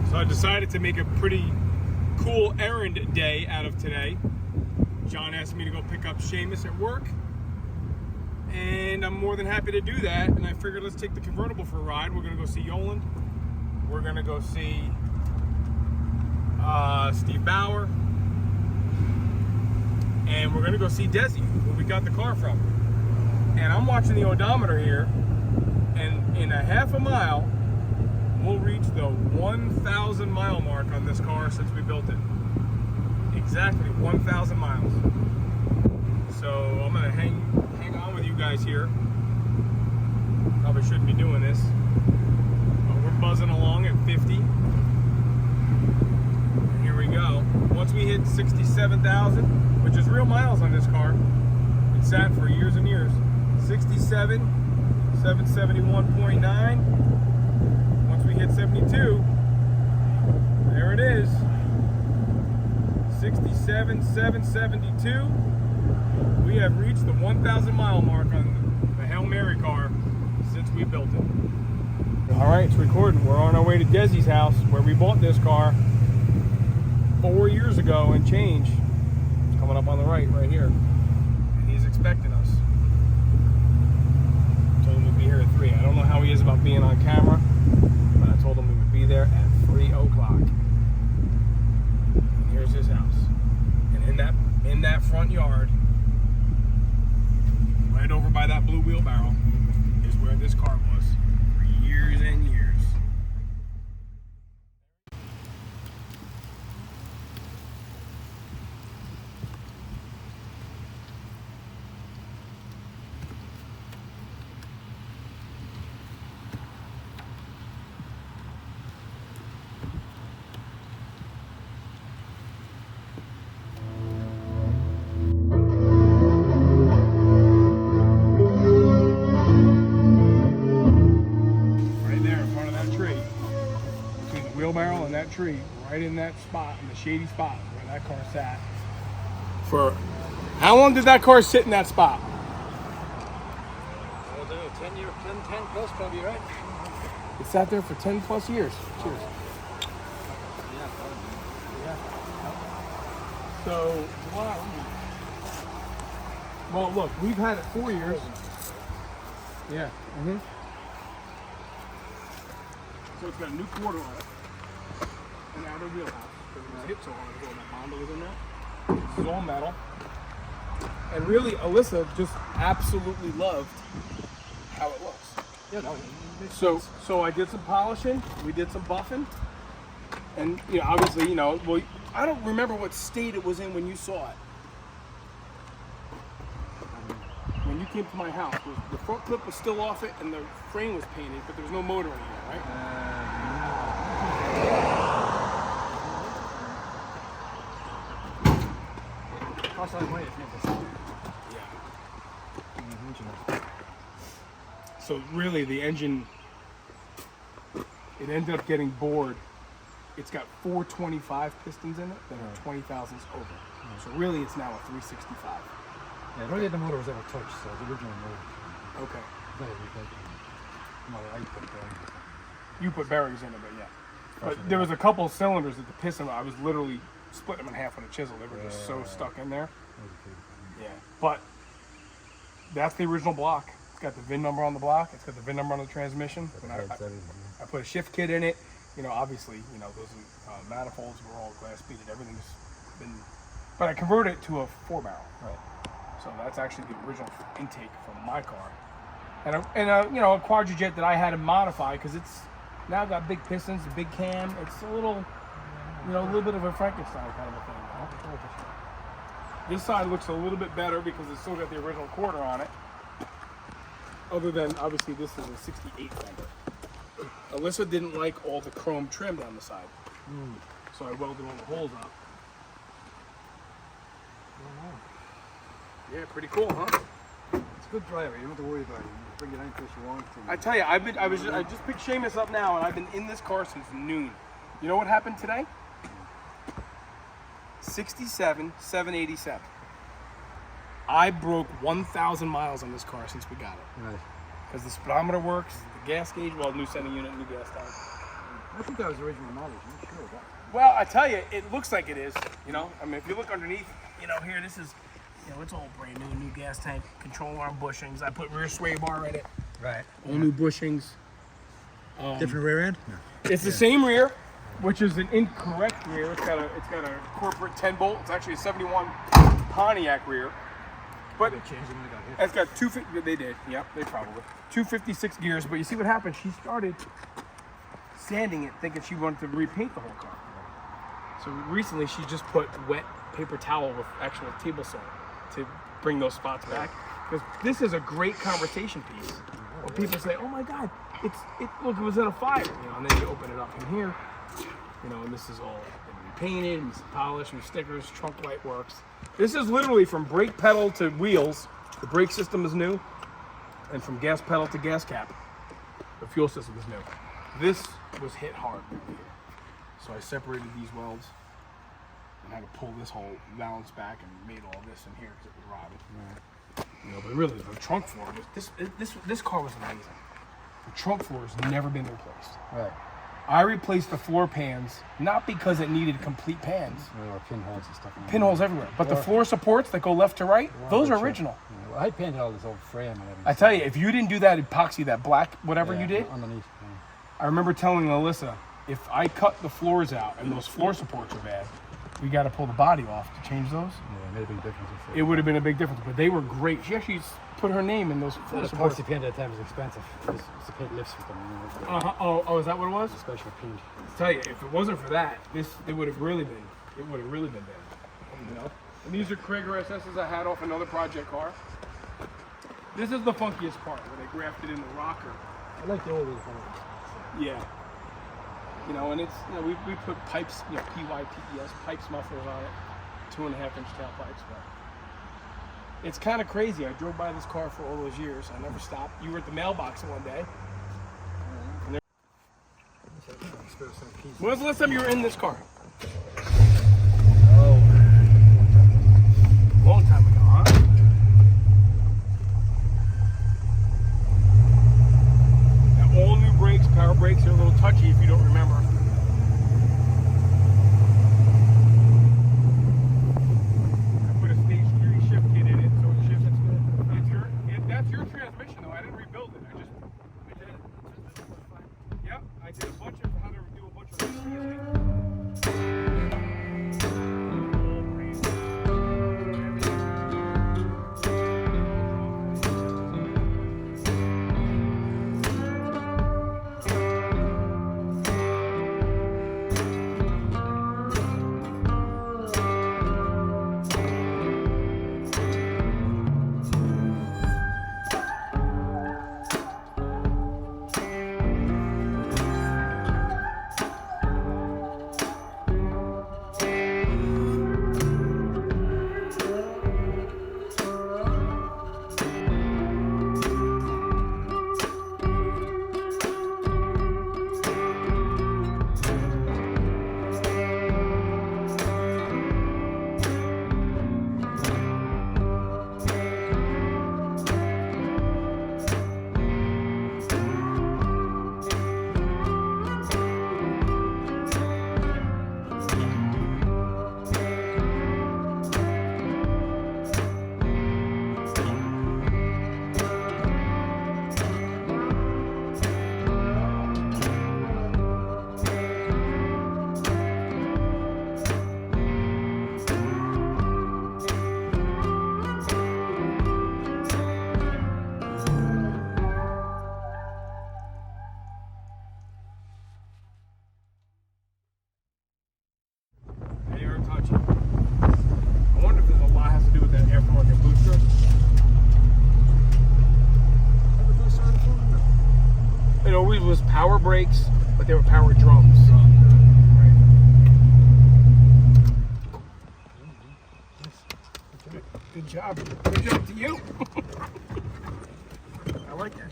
So I decided to make a pretty cool errand day out of today. John asked me to go pick up Seamus at work, and I'm more than happy to do that. And I figured let's take the convertible for a ride. We're gonna go see Yoland. We're gonna go see Steve Bauer, and we're gonna go see Desi, where we got the car from. And I'm watching the odometer here, and in a half a mile, we'll reach the 1,000 mile mark on this car since we built it. Exactly 1,000 miles. So I'm gonna hang on with you guys here. Probably shouldn't be doing this, but we're buzzing along at 50. And here we go. Once we hit 67,000, which is real miles on this car, it sat for years and years. 67, 771.9. Once we hit 72, there it is. 67, 772. We have reached the 1,000 mile mark on the Hail Mary car since we built it. All right, it's recording. We're on our way to Desi's house where we bought this car 4 years ago and change. It's coming up on the right here. And he's expecting us. Told him we'd be here at 3. I don't know how he is about being on camera, but I told him we would be there at 3 o'clock. And here's his house. And in that front yard, right over by that blue wheelbarrow, is where this car was for years and years. Wheelbarrow and that tree, right in that spot, in the shady spot where that car sat. For how long did that car sit in that spot? I don't know, 10 plus probably, right? It sat there for 10 plus years. Cheers. Yeah, probably. Yeah. So, well, look, we've had it 4 years. Yeah. So it's got a new quarter on it. An outer wheelhouse, because it was hit so hard when that Honda was in there. This is all metal. And really, Alyssa just absolutely loved how it looks. Yeah, no. So I did some polishing, we did some buffing, and obviously, well, I don't remember what state it was in when you saw it. When you came to my house, the front clip was still off it, and the frame was painted, but there was no motor in there, right? Cost a lot of money to paint this. Yeah. So really, the engine, it ended up getting bored. It's got 425 pistons in it that are 20 thousandths over. So really, it's now a 365. Yeah, I don't think the motor was ever touched, so the original motor. Okay. No, I put bearings. You put bearings in it, but yeah. But there was a couple of cylinders that the piston, I was literally splitting them in half with a chisel. They were just so stuck in there. Yeah. But that's the original block. It's got the VIN number on the block. It's got the VIN number on the transmission. And I put a shift kit in it. Obviously, those manifolds were all glass beaded. Everything's been, but I converted it to a 4-barrel. Right. So that's actually the original intake from my car. And a quadrijet that I had to modify because it's now got big pistons, a big cam. It's a little bit of a Frankenstein kind of a thing. This side looks a little bit better because it's still got the original quarter on it. Other than, obviously, this is a 68 fender. Alyssa didn't like all the chrome trim down the side. So I welded all the holes up. Yeah, pretty cool, huh? It's a good driver. You don't have to worry about it. You can bring it in case you want to. I tell you, I just picked Seamus up now, and I've been in this car since noon. You know what happened today? 67, 787. I broke 1,000 miles on this car since we got it. Right. Because the speedometer works, the gas gauge, well, new sending unit, new gas tank. I think that was the original model. I'm sure of that. Well, I tell you, it looks like it is. You know, I mean, if you look underneath, you know, here, this is, you know, it's all brand new gas tank, control arm bushings. I put rear sway bar in it. Right. All new bushings. Different rear end? No. It's the same rear, which is an incorrect rear. It's got a corporate 10 bolt. It's actually a 71 Pontiac rear. But They changed it when they got hit. it's got 250. They did. Yep, they probably 256 gears. But you see what happened? She started sanding it, thinking she wanted to repaint the whole car. So recently, she just put wet paper towel with actual table salt to bring those spots back. Because this is a great conversation piece. When people say, "Oh my God, look, it was in a fire," you know, and then you open it up in here, you know, and this is all repainted, and polished, and stickers, trunk light works. This is literally from brake pedal to wheels. The brake system is new, and from gas pedal to gas cap, the fuel system is new. This was hit hard right here. So I separated these welds and had to pull this whole valance back and made all this in here because it was rotted. You know, but really the trunk floor was this car was amazing. The trunk floor has never been replaced. Right. I replaced the floor pans not because it needed complete pans. There were pinholes and stuff. Pinholes everywhere. But the floor supports that go left to right, those are original. Yeah, well, I painted all this old frame and everything. I tell you, if you didn't do that epoxy, that black whatever you did, underneath. I remember telling Alyssa, if I cut the floors out and those floor supports are bad, we got to pull the body off to change those. Yeah, it made a big difference. It would have been a big difference, but they were great. She actually put her name in those floor The supports. epoxy paint at that time was expensive. It was to paint lifts with them. You know, Oh, is that what it was? special paint. I tell you, if it wasn't for that, it would have really been bad. You know? And these are Krager SS's I had off another project car. This is the funkiest part where they grafted in the rocker. I like the older ones. Yeah. You know, and it's, you know, we put pipes, you know, PYPES, pipes mufflers on it, 2.5-inch tailpipes, but it's kind of crazy. I drove by this car for all those years. I never stopped. You were at the mailbox one day. When was the last time you were in this car? Oh. Long time ago, huh? Now, all new brakes, power brakes are a little touchy if you don't remember. I put a stage 3 shift kit in it, so it shifts. That's your transmission, though. I didn't rebuild it. I did it. Yep, I did a bunch of how to do a bunch of I wonder if there's a lot has to do with that aftermarket booster. It always was power brakes, but they were power drums. Good job. Good job to you. I like that.